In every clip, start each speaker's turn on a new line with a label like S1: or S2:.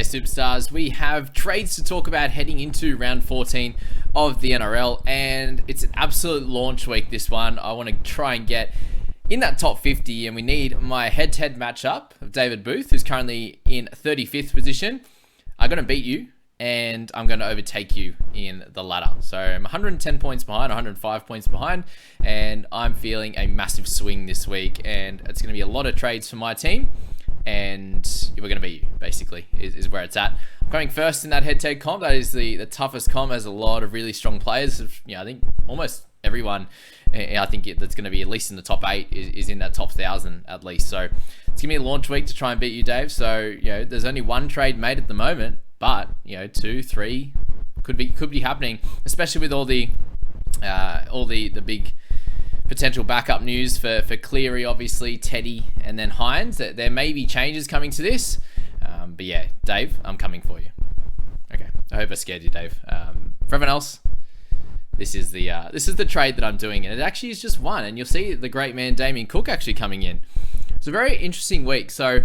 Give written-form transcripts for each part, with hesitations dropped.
S1: superstars, we have trades to talk about heading into round 14 of the NRL, and it's an absolute launch week, this one. I want to try and get in that top 50, and we need my head-to-head matchup of David Booth, who's currently in 35th position. I'm going to beat you, and I'm going to overtake you in the ladder. So I'm 110 points behind, 105 points behind, and I'm feeling a massive swing this week, and it's going to be a lot of trades for my team, and we're going to beat you, basically, is where it's at. I'm going first in that head-to-head comp. That is the toughest comp. Has a lot of really strong players. I think almost everyone, I think that's going to be at least in the top 8 is in that top 1,000 at least. So it's going to be a launch week to try and beat you, Dave. So, there's only one trade made at the moment, but, 2, 3 could be happening, especially with all the big potential backup news for Cleary, obviously, Teddy, and then Hines. There may be changes coming to this. But yeah, Dave, I'm coming for you. Okay, I hope I scared you, Dave. For everyone else, this is the trade that I'm doing, and it actually is just one. And you'll see the great man Damien Cook actually coming in. It's a very interesting week. So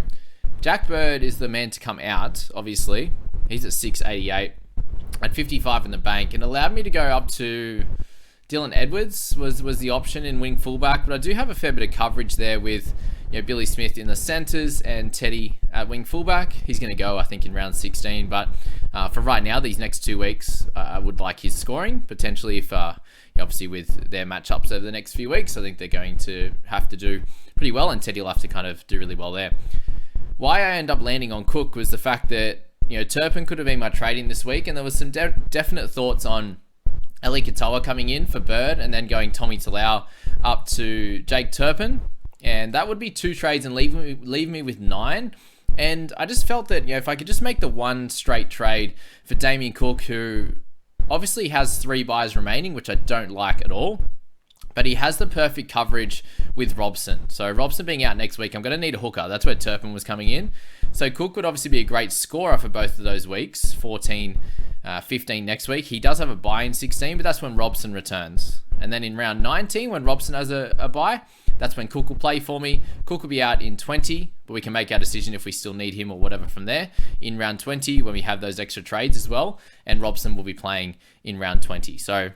S1: Jack Bird is the man to come out. Obviously, he's at 688 at 55 in the bank, and allowed me to go up to Dylan Edwards was the option in wing fullback, but I do have a fair bit of coverage there with Billy Smith in the centres and Teddy at wing fullback. He's going to go, I think, in round 16, but for right now, these next 2 weeks, I would like his scoring, potentially if, obviously with their matchups over the next few weeks, I think they're going to have to do pretty well, and Teddy will have to kind of do really well there. Why I end up landing on Cook was the fact that, Turpin could have been my trading this week, and there was some definite thoughts on Ali Katoa coming in for Bird and then going Tommy Talau up to Jake Turpin. And that would be 2 trades and leave me with 9. And I just felt that, if I could just make the one straight trade for Damien Cook, who obviously has 3 buys remaining, which I don't like at all, but he has the perfect coverage with Robson. So Robson being out next week, I'm going to need a hooker. That's where Turpin was coming in. So Cook would obviously be a great scorer for both of those weeks, 14, 15 next week. He does have a buy in 16, but that's when Robson returns. And then in round 19, when Robson has a buy, that's when Cook will play for me. Cook will be out in 20, but we can make our decision if we still need him or whatever from there. In round 20, when we have those extra trades as well, and Robson will be playing in round 20. So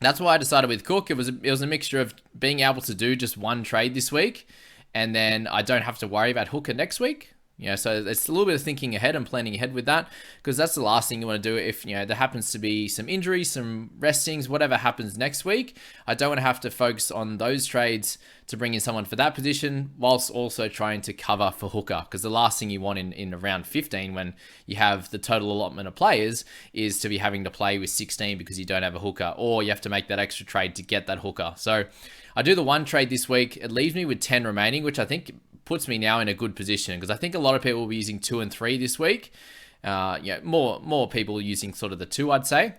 S1: that's why I decided with Cook. It was a mixture of being able to do just one trade this week, and then I don't have to worry about hooker next week. So it's a little bit of thinking ahead and planning ahead with that, because that's the last thing you want to do if, there happens to be some injuries, some restings, whatever happens next week. I don't want to have to focus on those trades to bring in someone for that position, whilst also trying to cover for hooker, because the last thing you want in round 15, when you have the total allotment of players, is to be having to play with 16 because you don't have a hooker, or you have to make that extra trade to get that hooker. So I do the one trade this week. It leaves me with 10 remaining, which I think puts me now in a good position, because I think a lot of people will be using 2 and 3 this week. More people using sort of the 2, I'd say,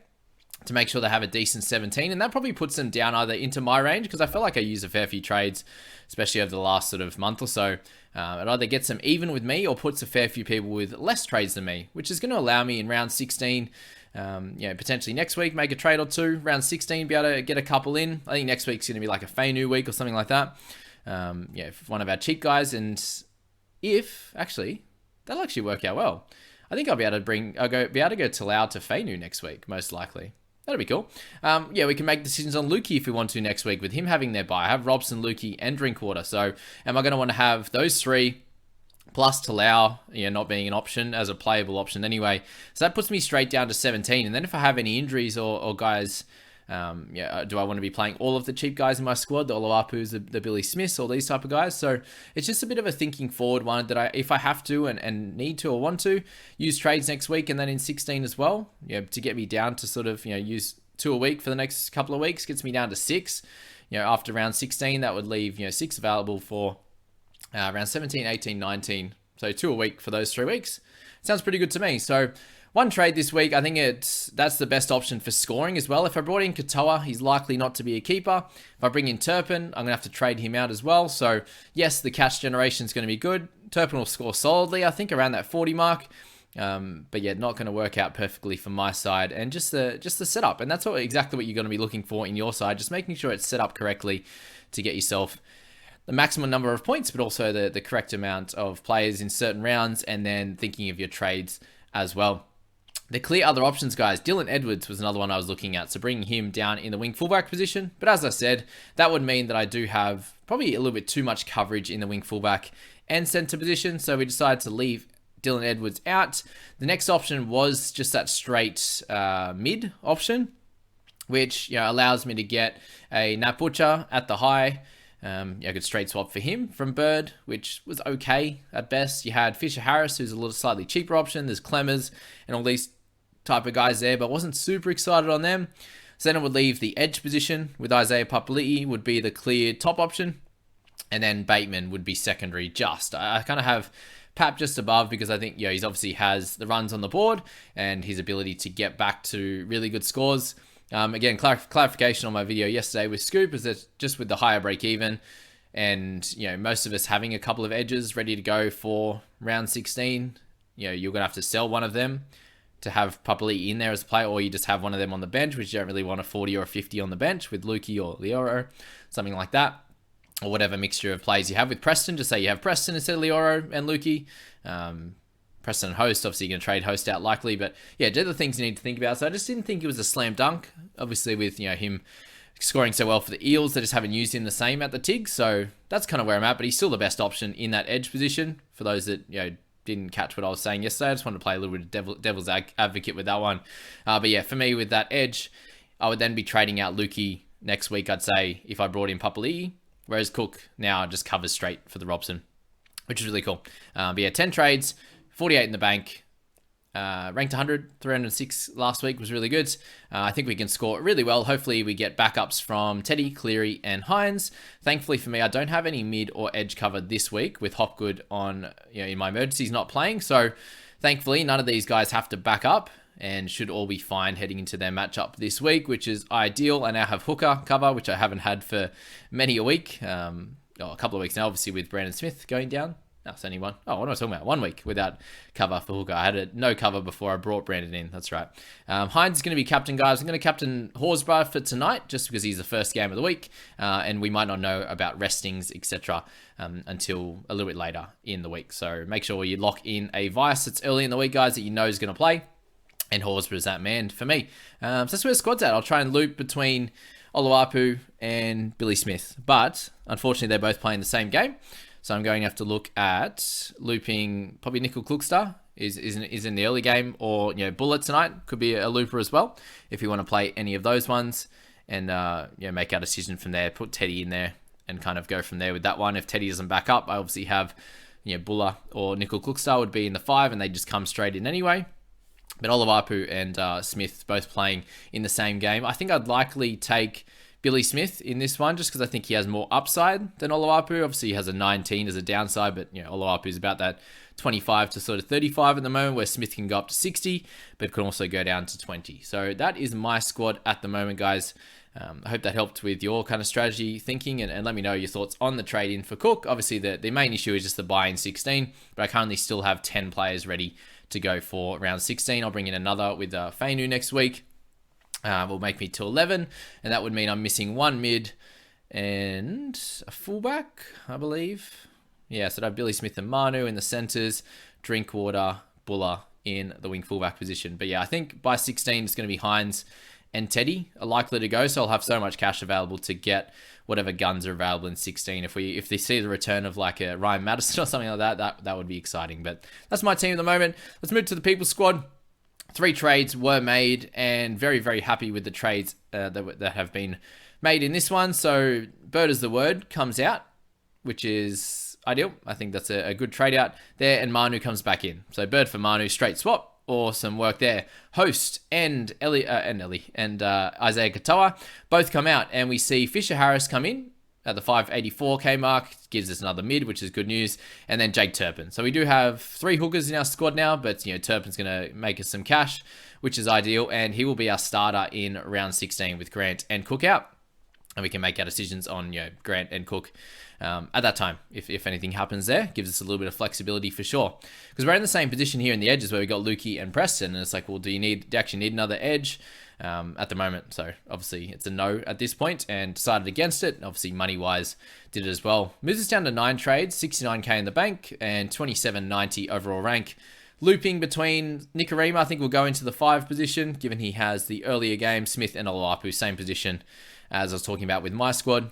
S1: to make sure they have a decent 17, and that probably puts them down either into my range, because I feel like I use a fair few trades, especially over the last sort of month or so. It either gets them even with me or puts a fair few people with less trades than me, which is going to allow me in round 16, potentially next week, make a trade or 2. Round 16, be able to get a couple in. I think next week's going to be like a Fainu week or something like that. One of our cheap guys, and that'll actually work out well. I think I'll be able to go Talau to Fainu next week, most likely. That'll be cool. We can make decisions on Lukey if we want to next week, with him having their bye. I have Robson, Lukey, and Drinkwater. So am I going to want to have those 3 plus Talau, not being an option as a playable option anyway? So that puts me straight down to 17. And then if I have any injuries or guys, do I want to be playing all of the cheap guys in my squad, the Oluwapus, the Billy Smiths, all these type of guys? So it's just a bit of a thinking forward one that if I have to and need to or want to, use trades next week, and then in 16 as well, to get me down to sort of, use 2 a week for the next couple of weeks, gets me down to 6. After round 16, that would leave, 6 available for round 17, 18, 19. So 2 a week for those 3 weeks. Sounds pretty good to me. So one trade this week, I think that's the best option for scoring as well. If I brought in Katoa, he's likely not to be a keeper. If I bring in Turpin, I'm going to have to trade him out as well. So yes, the cash generation is going to be good. Turpin will score solidly, I think, around that 40 mark. But yeah, not going to work out perfectly for my side, and just the setup. And that's exactly what you're going to be looking for in your side, just making sure it's set up correctly to get yourself the maximum number of points, but also the correct amount of players in certain rounds, and then thinking of your trades as well. The clear other options, guys, Dylan Edwards was another one I was looking at, so bringing him down in the wing fullback position. But as I said, that would mean that I do have probably a little bit too much coverage in the wing fullback and centre position, so we decided to leave Dylan Edwards out. The next option was just that straight mid option, which allows me to get a Nat Butcher at the high. I could straight swap for him from Bird, which was okay at best. You had Fisher Harris, who's a little slightly cheaper option. There's Clemmers and all these type of guys there, but wasn't super excited on them. So then it would leave the edge position with Isaiah Papali'i would be the clear top option. And then Bateman would be secondary just. I kind of have Pap just above because I think he's obviously has the runs on the board and his ability to get back to really good scores. Again, clarification on my video yesterday with Scoop is that just with the higher break even and most of us having a couple of edges ready to go for round 16, you're gonna have to sell one of them to have Papali'i in there as a player, or you just have one of them on the bench, which you don't really want a 40 or a 50 on the bench with Lukey or Lioro, something like that. Or whatever mixture of plays you have with Preston. Just say you have Preston instead of Lioro and Lukey. Preston and Host, obviously you're going to trade Host out likely. But yeah, they're the things you need to think about. So I just didn't think it was a slam dunk. Obviously with him scoring so well for the Eels, they just haven't used him the same at the TIG. So that's kind of where I'm at. But he's still the best option in that edge position. For those that didn't catch what I was saying yesterday, I just wanted to play a little bit of devil's advocate with that one. But yeah, for me with that edge, I would then be trading out Lukey next week, I'd say, if I brought in Papali'i. Whereas Cook now just covers straight for the Robson, which is really cool. But yeah, 10 trades, 48 in the bank, ranked 100, 306 last week was really good. I think we can score really well. Hopefully we get backups from Teddy, Cleary, and Hines. Thankfully for me, I don't have any mid or edge covered this week with Hopgood on, in my emergencies not playing. So thankfully none of these guys have to back up and should all be fine heading into their matchup this week, which is ideal. I now have hooker cover, which I haven't had for many a week. A couple of weeks now, obviously, with Brandon Smith going down. No, it's only one. Oh, what am I talking about? 1 week without cover for hooker. I had no cover before I brought Brandon in. That's right. Hines is going to be captain, guys. I'm going to captain Horsburgh for tonight, just because he's the first game of the week, and we might not know about restings, etc., until a little bit later in the week. So make sure you lock in a vice that's early in the week, guys, that you know is going to play. And Horsburgh is that man for me. So that's where the squad's at. I'll try and loop between Oluwapu and Billy Smith. But unfortunately, they're both playing the same game. So I'm going to have to look at looping probably Nickel Klukstar is in the early game. Or, Bullet tonight could be a looper as well if you want to play any of those ones. And, make our decision from there. Put Teddy in there and kind of go from there with that one. If Teddy doesn't back up, I obviously have, Buller or Nickel Klukstar would be in the 5 and they just come straight in anyway. But Oluwapu and Smith both playing in the same game. I think I'd likely take Billy Smith in this one just because I think he has more upside than Oluwapu. Obviously, he has a 19 as a downside, but Oluwapu is about that 25 to sort of 35 at the moment, where Smith can go up to 60, but can also go down to 20. So that is my squad at the moment, guys. I hope that helped with your kind of strategy thinking, and let me know your thoughts on the trade-in for Cook. Obviously, the main issue is just the buy in 16, but I currently still have 10 players ready to go for round 16. I'll bring in another with Fainu next week. Will make me to 11, and that would mean I'm missing one mid and a fullback, I believe. Yeah, so I'd have Billy Smith and Manu in the centres, Drinkwater, Buller in the wing fullback position. But yeah, I think by 16 it's going to be Hines and Teddy are likely to go, so I'll have so much cash available to get whatever guns are available in 16. If they see the return of like a Ryan Madison or something like that would be exciting. But that's my team at the moment. Let's move to the People squad. 3 trades were made, and very, very happy with the trades that have been made in this one. So Bird is the word comes out, which is ideal. I think that's a good trade out there, and Manu comes back in. So Bird for Manu, straight swap. Awesome work there. Host and Isaiah Katoa both come out, and we see Fisher Harris come in at the 584k mark, gives us another mid, which is good news, and then Jake Turpin. So we do have 3 hookers in our squad now, but Turpin's going to make us some cash, which is ideal, and he will be our starter in round 16 with Grant and Cook out, and we can make our decisions on Grant and Cook at that time, if anything happens there. Gives us a little bit of flexibility for sure, because we're in the same position here in the edges where we got Lukey and Preston, and it's like, well, do you actually need another edge at the moment? So obviously it's a no at this point, and decided against it. Obviously money wise did it as well. Moves us down to 9 trades, 69k in the bank, and 2790 overall rank. Looping between Nicarima, I think we'll go into the 5 position, given he has the earlier game. Smith and Olapu, same position as I was talking about with my squad,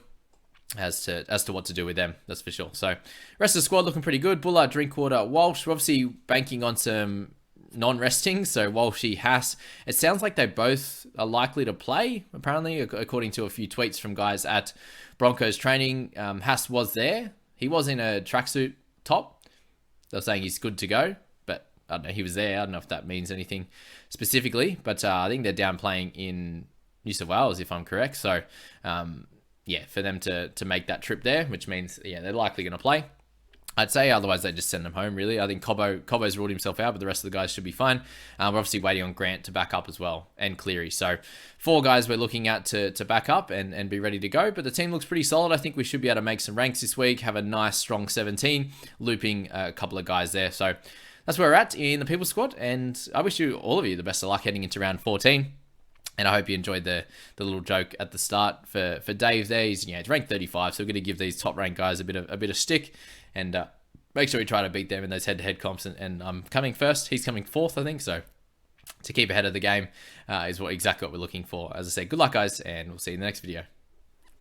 S1: as to what to do with them, that's for sure. So, rest of the squad looking pretty good. Bullard, Drinkwater, Walsh. We're obviously banking on some non-resting, so Walshy, Haas. It sounds like they both are likely to play, apparently, according to a few tweets from guys at Broncos training. Haas was there. He was in a tracksuit top. They're saying he's good to go, but I don't know, he was there. I don't know if that means anything specifically, but I think they're down playing in New South Wales, if I'm correct. So, yeah, for them to make that trip there, which means, yeah, they're likely going to play, I'd say. Otherwise, they just send them home, really. I think Cobbo's ruled himself out, but the rest of the guys should be fine. We're obviously waiting on Grant to back up as well, and Cleary. So 4 guys we're looking at to back up and be ready to go. But the team looks pretty solid. I think we should be able to make some ranks this week, have a nice, strong 17, looping a couple of guys there. So that's where we're at in the People Squad, and I wish all of you the best of luck heading into round 14. And I hope you enjoyed the little joke at the start for Dave there. He's ranked 35, so we're going to give these top ranked guys a bit of stick, and make sure we try to beat them in those head-to-head comps. And I'm coming first. He's coming 4th, I think. So to keep ahead of the game is exactly what we're looking for. As I said, good luck, guys, and we'll see you in the next video.